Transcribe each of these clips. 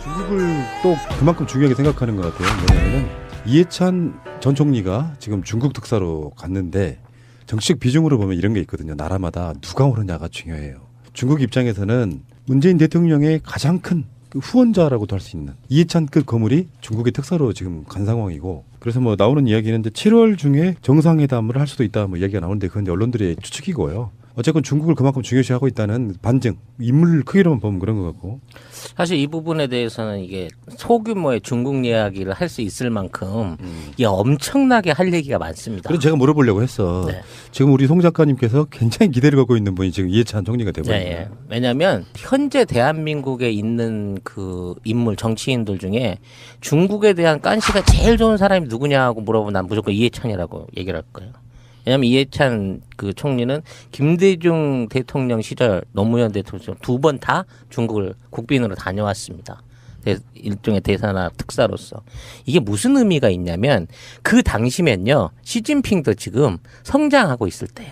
중국을 또 그만큼 중요하게 생각하는 것 같아요. 왜냐하면 이해찬 전 총리가 지금 중국 특사로 갔는데 정치적 비중으로 보면 이런 게 있거든요. 나라마다 누가 오느냐가 중요해요. 중국 입장에서는 문재인 대통령의 가장 큰 그 후원자라고도 할 수 있는 이해찬급 거물이 중국의 특사로 지금 간 상황이고, 그래서 뭐 나오는 이야기는 이제 7월 중에 정상회담을 할 수도 있다 뭐 이야기가 나오는데 그건 언론들의 추측이고요. 어쨌건 중국을 그만큼 중요시하고 있다는 반증, 인물 크기로만 보면 그런 것 같고. 사실 이 부분에 대해서는 이게 소규모의 중국 이야기를 할 수 있을 만큼 이게 엄청나게 할 얘기가 많습니다. 그래서 제가 물어보려고 했어. 네. 지금 우리 송 작가님께서 굉장히 기대를 갖고 있는 분이 지금 이해찬 총리가 되버렸네요. 네, 왜냐하면 현재 대한민국에 있는 그 인물 정치인들 중에 중국에 대한 깐시가 제일 좋은 사람이 누구냐고 물어보면 난 무조건 이해찬이라고 얘기를 할 거예요. 왜냐하면 이해찬 그 총리는 김대중 대통령 시절 노무현 대통령 두 번 다 중국을 국빈으로 다녀왔습니다. 일종의 대사나 특사로서. 이게 무슨 의미가 있냐면 그 당시면요 시진핑도 지금 성장하고 있을 때예요.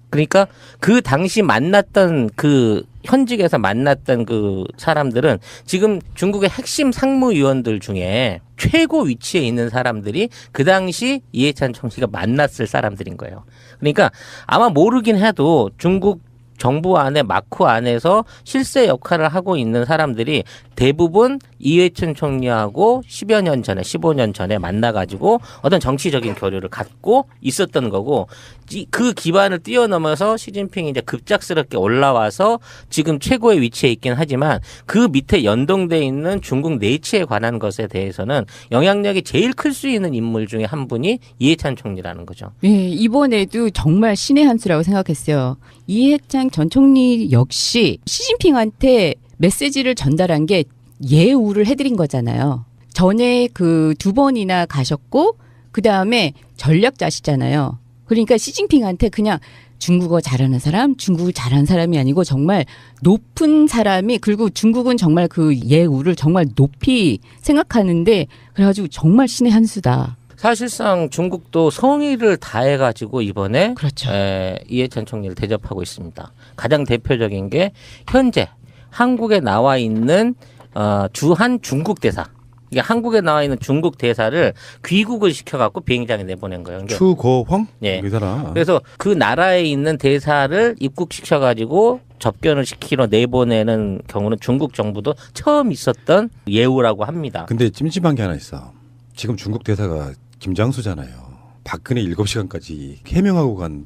그러니까 그 당시 만났던 그 현직에서 만났던 그 사람들은 지금 중국의 핵심 상무위원들 중에 최고 위치에 있는 사람들이 그 당시 이해찬 총리가 만났을 사람들인 거예요. 그러니까 아마 모르긴 해도 중국 정부 안에 마크 안에서 실세 역할을 하고 있는 사람들이 대부분 이해찬 총리하고 10여 년 전에 15년 전에 만나가지고 어떤 정치적인 교류를 갖고 있었던 거고, 그 기반을 뛰어넘어서 시진핑이 이제 급작스럽게 올라와서 지금 최고의 위치에 있긴 하지만 그 밑에 연동돼 있는 중국 내치에 관한 것에 대해서는 영향력이 제일 클 수 있는 인물 중에 한 분이 이해찬 총리라는 거죠. 네, 이번에도 정말 신의 한 수라고 생각했어요. 이해찬 전 총리 역시 시진핑한테 메시지를 전달한 게 예우를 해드린 거잖아요. 전에 그 2번이나 가셨고 그 다음에 전략자시잖아요. 그러니까 시진핑한테 그냥 중국어 잘하는 사람, 중국을 잘하는 사람이 아니고 정말 높은 사람이, 그리고 중국은 정말 그 예우를 정말 높이 생각하는데, 그래가지고 정말 신의 한 수다. 사실상 중국도 성의를 다해가지고 이번에 그렇죠. 이해찬 총리를 대접하고 있습니다. 가장 대표적인 게 현재 한국에 나와 있는 주한 중국 대사. 이게 한국에 나와 있는 중국 대사를 귀국을 시켜갖고 비행장에 내보낸 거예요. 추고황? 예. 이 사람. 그래서 그 나라에 있는 대사를 입국시켜가지고 접견을 시키러 내보내는 경우는 중국 정부도 처음 있었던 예우라고 합니다. 근데 찜찜한 게 하나 있어. 지금 중국 대사가 김장수잖아요. 박근혜 7시간까지 해명하고 간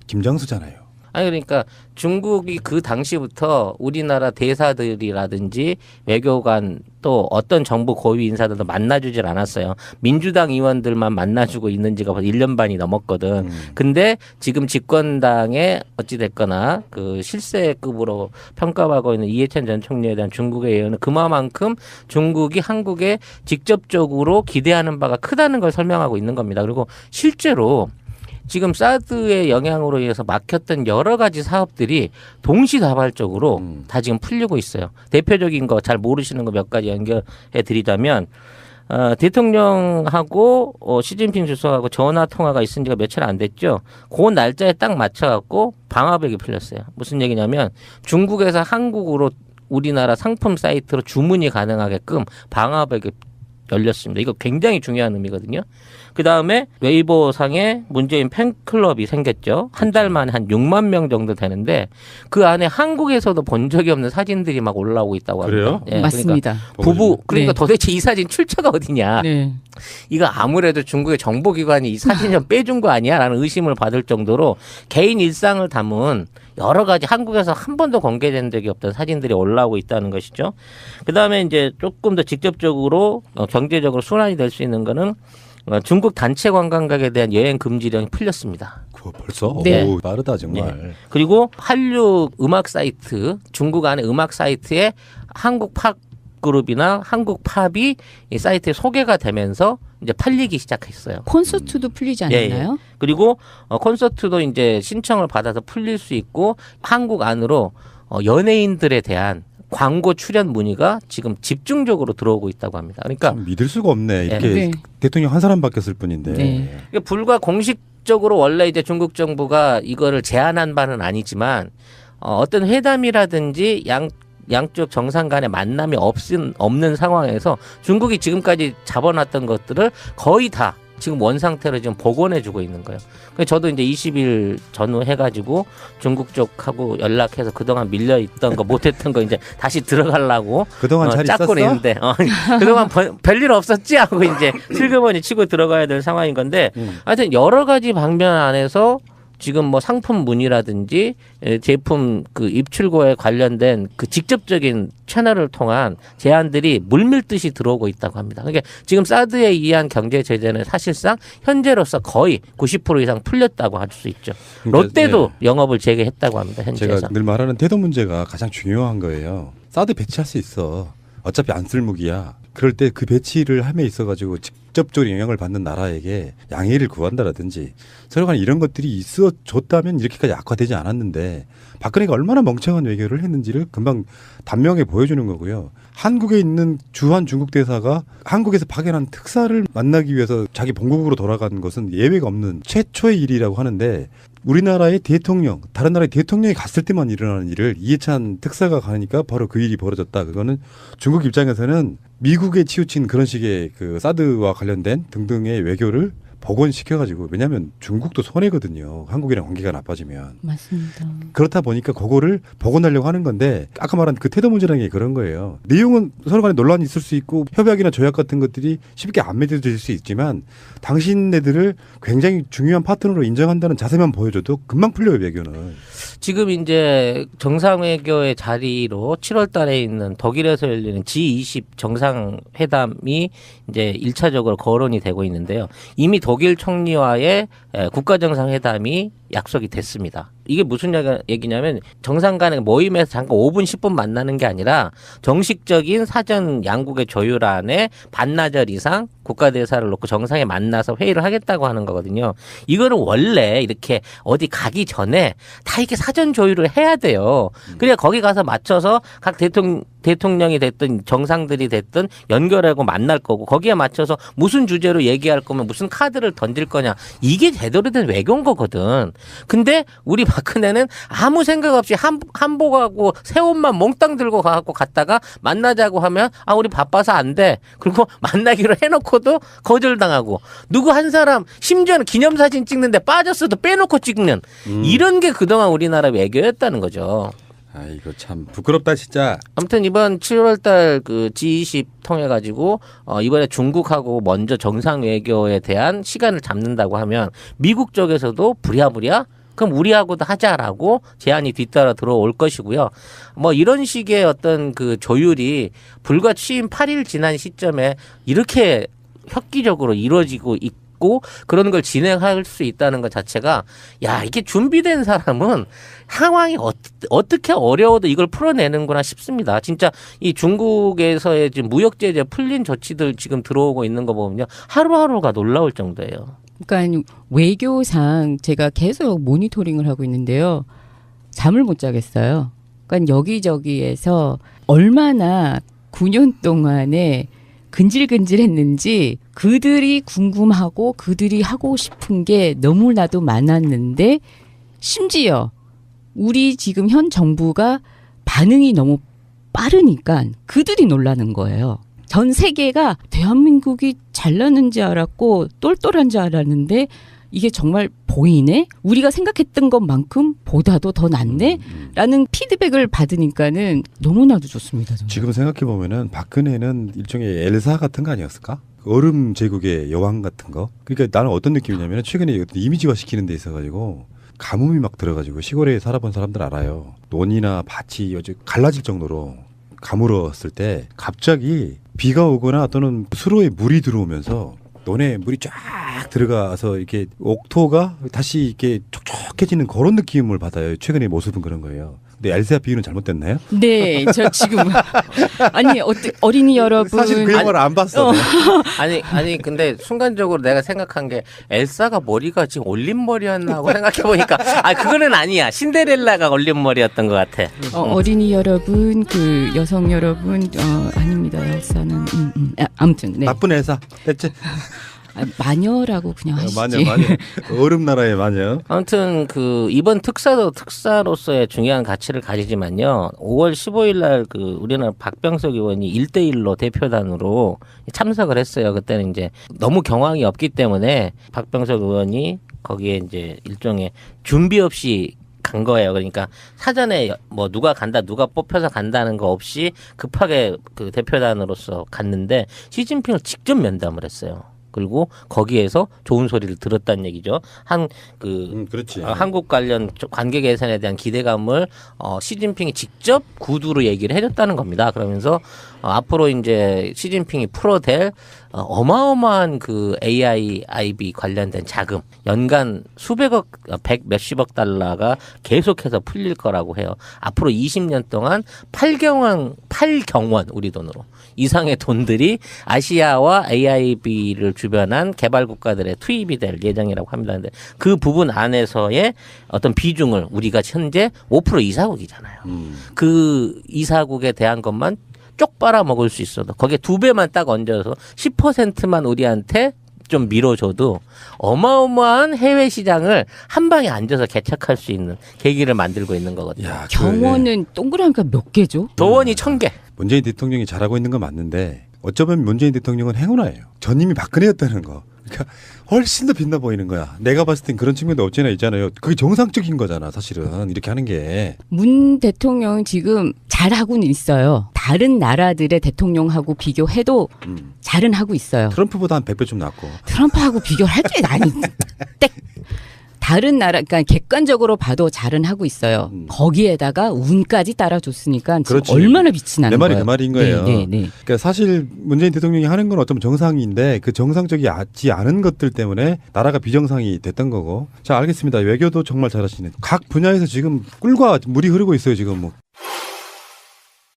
김장수잖아요. 아니 그러니까 중국이 그 당시부터 우리나라 대사들이라든지 외교관 또 어떤 정부 고위 인사들도 만나주질 않았어요. 민주당 의원들만 만나주고 있는 지가 벌써 1년 반이 넘었거든. 근데 지금 집권당에 어찌됐거나 그 실세급으로 평가받고 있는 이해찬 전 총리에 대한 중국의 예우는 그만큼 중국이 한국에 직접적으로 기대하는 바가 크다는 걸 설명하고 있는 겁니다. 그리고 실제로 지금 사드의 영향으로 인해서 막혔던 여러 가지 사업들이 동시다발적으로 다 지금 풀리고 있어요. 대표적인 거 잘 모르시는 거 몇 가지 연결해 드리자면 대통령하고 시진핑 주석하고 전화 통화가 있은 지가 며칠 안 됐죠. 그 날짜에 딱 맞춰갖고 방화벽이 풀렸어요. 무슨 얘기냐면 중국에서 한국으로 우리나라 상품 사이트로 주문이 가능하게끔 방화벽이 열렸습니다. 이거 굉장히 중요한 의미거든요. 그 다음에 웨이보상에 문재인 팬클럽이 생겼죠. 한 달 만에 한 6만 명 정도 되는데 그 안에 한국에서도 본 적이 없는 사진들이 막 올라오고 있다고 합니다. 그래요? 예, 맞습니다. 그러니까 부부, 그러니까 네. 도대체 이 사진 출처가 어디냐. 네. 이거 아무래도 중국의 정보기관이 이 사진 좀 빼준 거 아니야? 라는 의심을 받을 정도로 개인 일상을 담은 여러 가지 한국에서 한 번도 공개된 적이 없던 사진들이 올라오고 있다는 것이죠. 그 다음에 이제 조금 더 직접적으로 경제적으로 순환이 될 수 있는 거는 중국 단체 관광객에 대한 여행 금지령이 풀렸습니다. 그거 벌써? 네. 오, 빠르다 정말. 네. 그리고 한류 음악 사이트, 중국 안에 음악 사이트에 한국 팝 그룹이나 한국 팝이 이 사이트에 소개가 되면서 이제 팔리기 시작했어요. 콘서트도 풀리지 않았나요? 예. 그리고 콘서트도 이제 신청을 받아서 풀릴 수 있고 한국 안으로 연예인들에 대한 광고 출연 문의가 지금 집중적으로 들어오고 있다고 합니다. 그러니까 참 믿을 수가 없네. 이렇게 네. 대통령 한 사람 바뀌었을 뿐인데. 네. 불과 공식적으로 원래 이제 중국 정부가 이거를 제안한 바는 아니지만 어떤 회담이라든지 양쪽 정상 간의 만남이 없는 상황에서 중국이 지금까지 잡아놨던 것들을 거의 다 지금 원 상태로 지금 복원해주고 있는 거예요. 그래서 저도 이제 20일 전후 해가지고 중국 쪽하고 연락해서 그동안 밀려있던 거 못했던 거 이제 다시 들어가려고 그동안 잘 짰고 있었어? 있는데 그동안 별일 없었지 하고 이제 슬그머니 치고 들어가야 될 상황인 건데 하여튼 여러 가지 방면 안에서 지금 뭐 상품 문의라든지 제품 그 입출고에 관련된 그 직접적인 채널을 통한 제안들이 물밀듯이 들어오고 있다고 합니다. 그러니까 지금 사드에 의한 경제 제재는 사실상 현재로서 거의 90% 이상 풀렸다고 할 수 있죠. 롯데도 영업을 재개했다고 합니다. 현재에서. 제가 늘 말하는 태도 문제가 가장 중요한 거예요. 사드 배치할 수 있어. 어차피 안 쓸 무기야. 그럴 때 그 배치를 함에 있어가지고 직접적으로 영향을 받는 나라에게 양해를 구한다라든지 서로 간에 이런 것들이 있어줬다면 이렇게까지 악화되지 않았는데 박근혜가 얼마나 멍청한 외교를 했는지를 금방 단명하게 보여주는 거고요. 한국에 있는 주한 중국 대사가 한국에서 파견한 특사를 만나기 위해서 자기 본국으로 돌아간 것은 예외가 없는 최초의 일이라고 하는데 우리나라의 대통령, 다른 나라의 대통령이 갔을 때만 일어나는 일을 이해찬 특사가 가니까 바로 그 일이 벌어졌다. 그거는 중국 입장에서는 미국에 치우친 그런 식의 그 사드와 관련된 등등의 외교를 복원시켜가지고 왜냐하면 중국도 손해거든요. 한국이랑 관계가 나빠지면. 맞습니다. 그렇다 보니까 그거를 복원하려고 하는 건데 아까 말한 그 태도 문제라는 게 그런 거예요. 내용은 서로 간에 논란이 있을 수 있고 협약이나 조약 같은 것들이 쉽게 안 맺어질 수 있지만 당신네들을 굉장히 중요한 파트너로 인정한다는 자세만 보여줘도 금방 풀려요, 외교는. 지금 이제 정상외교의 자리로 7월 달에 있는 독일에서 열리는 G20 정상회담이 이제 1차적으로 거론이 되고 있는데요. 이미 독일 총리와의 국가정상회담이 약속이 됐습니다. 이게 무슨 얘기냐면 정상 간의 모임에서 잠깐 5분 10분 만나는 게 아니라 정식적인 사전 양국의 조율안에 반나절 이상 국가대사를 놓고 정상에 만나서 회의를 하겠다고 하는 거거든요. 이거는 원래 이렇게 어디 가기 전에 다 이렇게 사전 조율을 해야 돼요. 그래야 거기 가서 맞춰서 각 대통령이 됐든 정상들이 됐든 연결하고 만날 거고 거기에 맞춰서 무슨 주제로 얘기할 거면 무슨 카드를 던질 거냐. 이게 제대로 된 외교인 거거든. 근데 우리 박근혜는 아무 생각 없이 한복하고 새 옷만 몽땅 들고 가갖고 갔다가 만나자고 하면 아 우리 바빠서 안 돼. 그리고 만나기로 해놓고도 거절당하고 누구 한 사람 심지어는 기념사진 찍는데 빠졌어도 빼놓고 찍는 이런 게 그동안 우리나라 외교였다는 거죠. 아 이거 참 부끄럽다 진짜. 아무튼 이번 7월달 그 G20 통해 가지고 이번에 중국하고 먼저 정상 외교에 대한 시간을 잡는다고 하면 미국 쪽에서도 부랴부랴 그럼 우리하고도 하자라고 제안이 뒤따라 들어올 것이고요. 뭐 이런 식의 어떤 그 조율이 불과 취임 8일 지난 시점에 이렇게 획기적으로 이루어지고 있고 그런 걸 진행할 수 있다는 것 자체가 야 이게 준비된 사람은 상황이 어떻게 어려워도 이걸 풀어내는구나 싶습니다. 진짜 이 중국에서의 지금 무역 제재 풀린 조치들 지금 들어오고 있는 거 보면요 하루하루가 놀라울 정도예요. 그러니까 외교상 제가 계속 모니터링을 하고 있는데요. 잠을 못 자겠어요. 그러니까 여기저기에서 얼마나 9년 동안에 근질근질했는지 그들이 궁금하고 그들이 하고 싶은 게 너무나도 많았는데 심지어 우리 지금 현 정부가 반응이 너무 빠르니까 그들이 놀라는 거예요. 전 세계가 대한민국이 잘나는 줄 알았고 똘똘한 줄 알았는데 이게 정말 보이네? 우리가 생각했던 것만큼 보다도 더 낫네? 라는 피드백을 받으니까는 너무나도 좋습니다. 정말. 지금 생각해 보면은 박근혜는 일종의 엘사 같은 거 아니었을까? 얼음 제국의 여왕 같은 거. 그러니까 나는 어떤 느낌이냐면 최근에 이미지화 시키는 데 있어가지고 가뭄이 막 들어가지고 시골에 살아본 사람들 알아요. 논이나 밭이 요즘 갈라질 정도로 가물었을 때 갑자기 비가 오거나 또는 수로에 물이 들어오면서 논에 물이 쫙 들어가서 이렇게 옥토가 다시 이렇게 촉촉해지는 그런 느낌을 받아요. 최근의 모습은 그런 거예요. 근데 엘사 비유는 잘못됐나요? 네, 저 지금 아니 어린이 여러분 사실 그 영화를 안 봤어. 아니 근데 순간적으로 내가 생각한 게 엘사가 머리가 지금 올림머리였나 하고 생각해 보니까 아 그거는 아니야. 신데렐라가 올림머리였던 것 같아. 어린이 여러분 그 여성 여러분 아닙니다. 엘사는 아무튼 네. 나쁜 엘사. 됐지? 마녀라고 그냥 하시지. 마녀. 얼음 나라의 마녀. 아무튼 그 이번 특사도 특사로서의 중요한 가치를 가지지만요. 5월 15일 날 그 우리나라 박병석 의원이 1대1로 대표단으로 참석을 했어요. 그때는 이제 너무 경황이 없기 때문에 박병석 의원이 거기에 이제 일종의 준비 없이 간 거예요. 그러니까 사전에 뭐 누가 간다, 누가 뽑혀서 간다는 거 없이 급하게 그 대표단으로서 갔는데 시진핑을 직접 면담을 했어요. 그리고 거기에서 좋은 소리를 들었다는 얘기죠. 그렇지. 한국 관련 관계 개선에 대한 기대감을 시진핑이 직접 구두로 얘기를 해줬다는 겁니다. 그러면서 앞으로 이제 시진핑이 풀어댈 어마어마한 그 AIIB 관련된 자금 연간 수백억, 몇십억 달러가 계속해서 풀릴 거라고 해요. 앞으로 20년 동안 8경원 우리 돈으로 이상의 돈들이 아시아와 AIB를 주변한 개발 국가들의 투입이 될 예정이라고 합니다. 근데 그 부분 안에서의 어떤 비중을 우리가 현재 5% 이사국이잖아요. 그 이사국에 대한 것만 쪽 빨아먹을 수 있어도 거기에 2배만 딱 얹어서 10%만 우리한테 좀 밀어줘도 어마어마한 해외 시장을 한 방에 앉아서 개척할 수 있는 계기를 만들고 있는 거거든요. 야, 경원은 동그라미가 몇 개죠? 도원이 1000개. 문재인 대통령이 잘하고 있는 건 맞는데 어쩌면 문재인 대통령은 행운아예요. 전임이 박근혜였다는 거. 그러니까 훨씬 더 빛나 보이는 거야. 내가 봤을 땐 그런 측면도 없지 않아 있잖아요. 그게 정상적인 거잖아, 사실은. 이렇게 하는 게. 문 대통령 지금 잘하고는 있어요. 다른 나라들의 대통령하고 비교해도 잘은 하고 있어요. 트럼프보다 한 100배 좀 낫고. 트럼프하고 비교를 할 때 아니 땡. 다른 나라, 그러니까 객관적으로 봐도 잘은 하고 있어요. 거기에다가 운까지 따라줬으니까 지금 그렇지. 얼마나 빛이 나는 내 말이 거예요. 그 말인 거예요. 네. 그러니까 사실 문재인 대통령이 하는 건 어쩌면 정상인데 그 정상적이지 않은 것들 때문에 나라가 비정상이 됐던 거고. 자, 알겠습니다. 외교도 정말 잘하시네. 각 분야에서 지금 꿀과 물이 흐르고 있어요, 지금 뭐.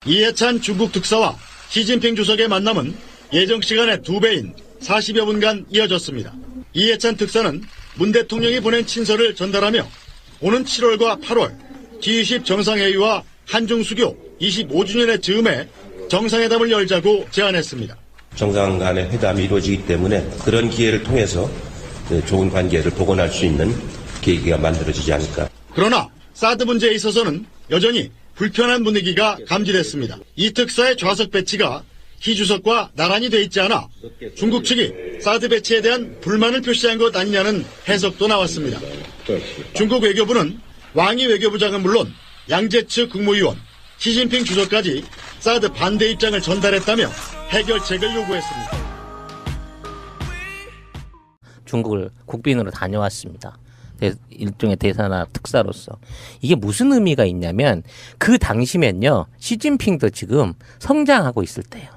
이해찬 중국 특사와 시진핑 주석의 만남은 예정 시간의 2배인 40여 분간 이어졌습니다. 이해찬 특사는 문 대통령이 보낸 친서를 전달하며 오는 7월과 8월 G20 정상회의와 한중수교 25주년의 즈음에 정상회담을 열자고 제안했습니다. 정상 간의 회담이 이루어지기 때문에 그런 기회를 통해서 좋은 관계를 복원할 수 있는 계기가 만들어지지 않을까. 그러나 사드 문제에 있어서는 여전히 불편한 분위기가 감지됐습니다. 이 특사의 좌석 배치가 희 주석과 나란히 돼 있지 않아 중국 측이 사드 배치에 대한 불만을 표시한 것 아니냐는 해석도 나왔습니다. 중국 외교부는 왕이 외교부장은 물론 양재츠 국무위원, 시진핑 주석까지 사드 반대 입장을 전달했다며 해결책을 요구했습니다. 중국을 국빈으로 다녀왔습니다. 일종의 대사나 특사로서. 이게 무슨 의미가 있냐면 그 당시면요. 시진핑도 지금 성장하고 있을 때예요.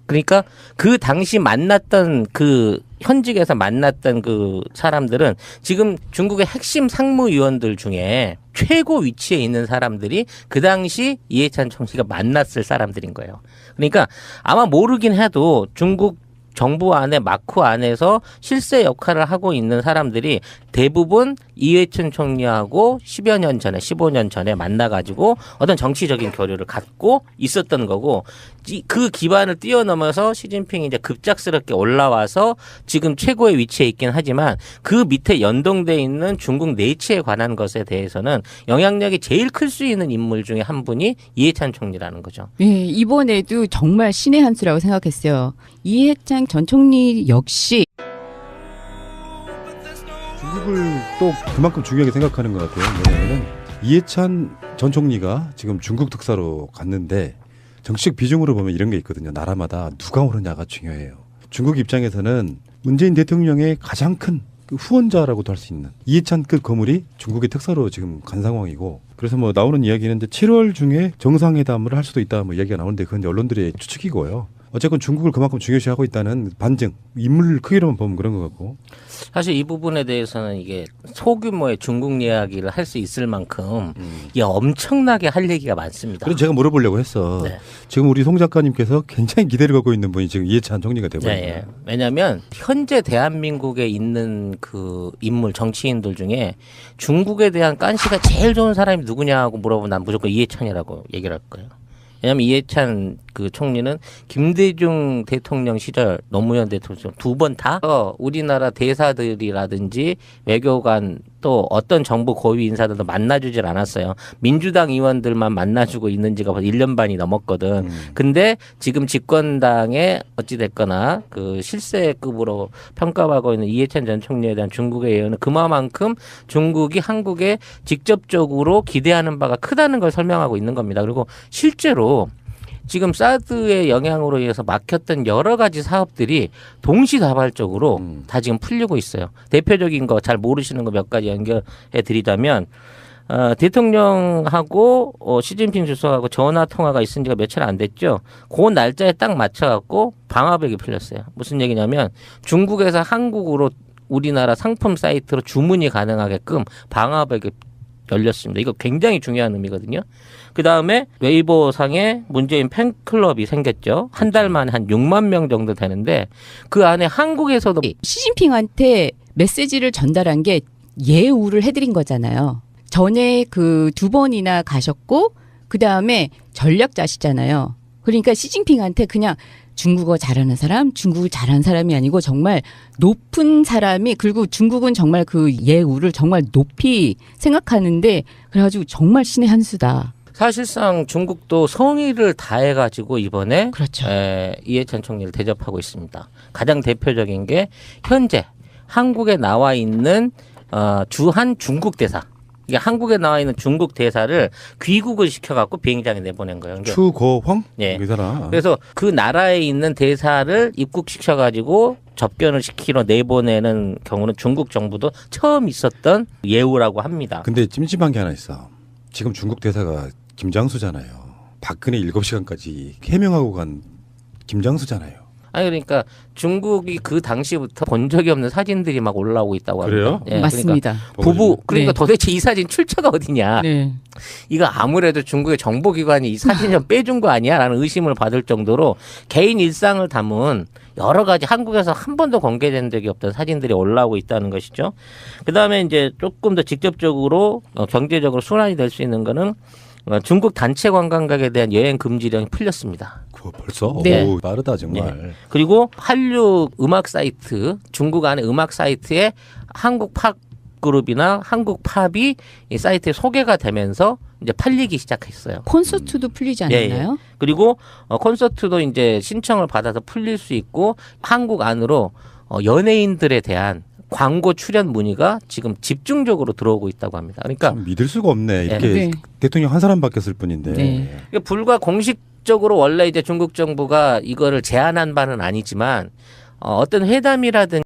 그러니까 그 당시 만났던 그 현직에서 만났던 그 사람들은 지금 중국의 핵심 상무위원들 중에 최고 위치에 있는 사람들이 그 당시 이해찬 총리가 만났을 사람들인 거예요. 그러니까 아마 모르긴 해도 중국 정부 안에 마크 안에서 실세 역할을 하고 있는 사람들이 대부분 이해찬 총리하고 10여 년 전에 15년 전에 만나가지고 어떤 정치적인 교류를 갖고 있었던 거고 그 기반을 뛰어넘어서 시진핑이 이제 급작스럽게 올라와서 지금 최고의 위치에 있긴 하지만 그 밑에 연동돼 있는 중국 내치에 관한 것에 대해서는 영향력이 제일 클 수 있는 인물 중에 한 분이 이해찬 총리라는 거죠. 예, 이번에도 정말 신의 한 수라고 생각했어요. 이해찬 전 총리 역시 중국을 또 그만큼 중요하게 생각하는 것 같아요. 왜냐하면 이해찬 전 총리가 지금 중국 특사로 갔는데 정치적 비중으로 보면 이런 게 있거든요. 나라마다 누가 오느냐가 중요해요. 중국 입장에서는 문재인 대통령의 가장 큰 후원자라고도 할 수 있는 이해찬급 거물이 중국의 특사로 지금 간 상황이고, 그래서 뭐 나오는 이야기는 이제 7월 중에 정상회담을 할 수도 있다 뭐 이야기가 나오는데 그건 언론들의 추측이고요. 어쨌건 중국을 그만큼 중요시하고 있다는 반증, 인물 크기로만 보면 그런 것 같고. 사실 이 부분에 대해서는 이게 소규모의 중국 이야기를 할 수 있을 만큼 이게 엄청나게 할 얘기가 많습니다. 그래서 제가 물어보려고 했어. 네. 지금 우리 송 작가님께서 굉장히 기대를 갖고 있는 분이 지금 이해찬 총리가 되버린 거예요. 네, 왜냐하면 현재 대한민국에 있는 그 인물 정치인들 중에 중국에 대한 깐시가 제일 좋은 사람이 누구냐고 물어보면 난 무조건 이해찬이라고 얘기를 할 거예요. 왜냐하면 이해찬 그 총리는 김대중 대통령 시절 노무현 대통령 두 번 다 우리나라 대사들이라든지 외교관 또 어떤 정부 고위 인사들도 만나주질 않았어요. 민주당 의원들만 만나주고 있는 지가 벌써 1년 반이 넘었거든. 근데 지금 집권당에 어찌됐거나 그 실세급으로 평가받고 있는 이해찬 전 총리에 대한 중국의 예언은 그만큼 중국이 한국에 직접적으로 기대하는 바가 크다는 걸 설명하고 있는 겁니다. 그리고 실제로 지금 사드의 영향으로 인해서 막혔던 여러 가지 사업들이 동시다발적으로 다 지금 풀리고 있어요. 대표적인 거 잘 모르시는 거 몇 가지 연결해 드리자면 대통령하고 시진핑 주석하고 전화 통화가 있은 지가 며칠 안 됐죠. 그 날짜에 딱 맞춰갖고 방화벽이 풀렸어요. 무슨 얘기냐면 중국에서 한국으로 우리나라 상품 사이트로 주문이 가능하게끔 방화벽이 열렸습니다. 이거 굉장히 중요한 의미거든요. 그 다음에 웨이보상에 문재인 팬클럽이 생겼죠. 한 달 만에 한 6만 명 정도 되는데 그 안에 한국에서도 시진핑한테 메시지를 전달한 게 예우를 해드린 거잖아요. 전에 그 2번이나 가셨고 그 다음에 전략자시잖아요. 그러니까 시진핑한테 그냥 중국어 잘하는 사람, 중국을 잘하는 사람이 아니고 정말 높은 사람이, 그리고 중국은 정말 그 예우를 정말 높이 생각하는데 그래가지고 정말 신의 한 수다. 사실상 중국도 성의를 다해가지고 이번에 그렇죠. 이해찬 총리를 대접하고 있습니다. 가장 대표적인 게 현재 한국에 나와 있는 주한 중국 대사. 이게 한국에 나와 있는 중국 대사를 귀국을 시켜갖고 비행장에 내보낸 거예요. 추고황? 예. 여기잖아. 그래서 그 나라에 있는 대사를 입국시켜가지고 접견을 시키러 내보내는 경우는 중국 정부도 처음 있었던 예우라고 합니다. 근데 찜찜한 게 하나 있어. 지금 중국 대사가 김장수잖아요. 박근혜 7시간까지 해명하고 간 김장수잖아요. 아니 그러니까 중국이 그 당시부터 본 적이 없는 사진들이 막 올라오고 있다고 합니다. 그래요? 예, 맞습니다. 그러니까 부부 그러니까 네. 도대체 이 사진 출처가 어디냐? 네. 이거 아무래도 중국의 정보기관이 이 사진 좀 빼준 거 아니야라는 의심을 받을 정도로 개인 일상을 담은 여러 가지 한국에서 한 번도 공개된 적이 없던 사진들이 올라오고 있다는 것이죠. 그 다음에 이제 조금 더 직접적으로 경제적으로 순환이 될 수 있는 거는 중국 단체 관광객에 대한 여행 금지령이 풀렸습니다. 그거 벌써? 네. 오, 빠르다 정말. 그리고 한류 음악 사이트, 중국 안의 음악 사이트에 한국 팝 그룹이나 한국 팝이 이 사이트에 소개가 되면서 이제 팔리기 시작했어요. 콘서트도 풀리지 예, 않았나요? 그리고 콘서트도 이제 신청을 받아서 풀릴 수 있고 한국 안으로 연예인들에 대한 광고 출연 문의가 지금 집중적으로 들어오고 있다고 합니다. 그러니까 참 믿을 수가 없네. 이렇게 네. 대통령 한 사람 바뀌었을 뿐인데. 네. 불과 공식적으로 원래 이제 중국 정부가 이거를 제안한 바는 아니지만 어떤 회담이라든지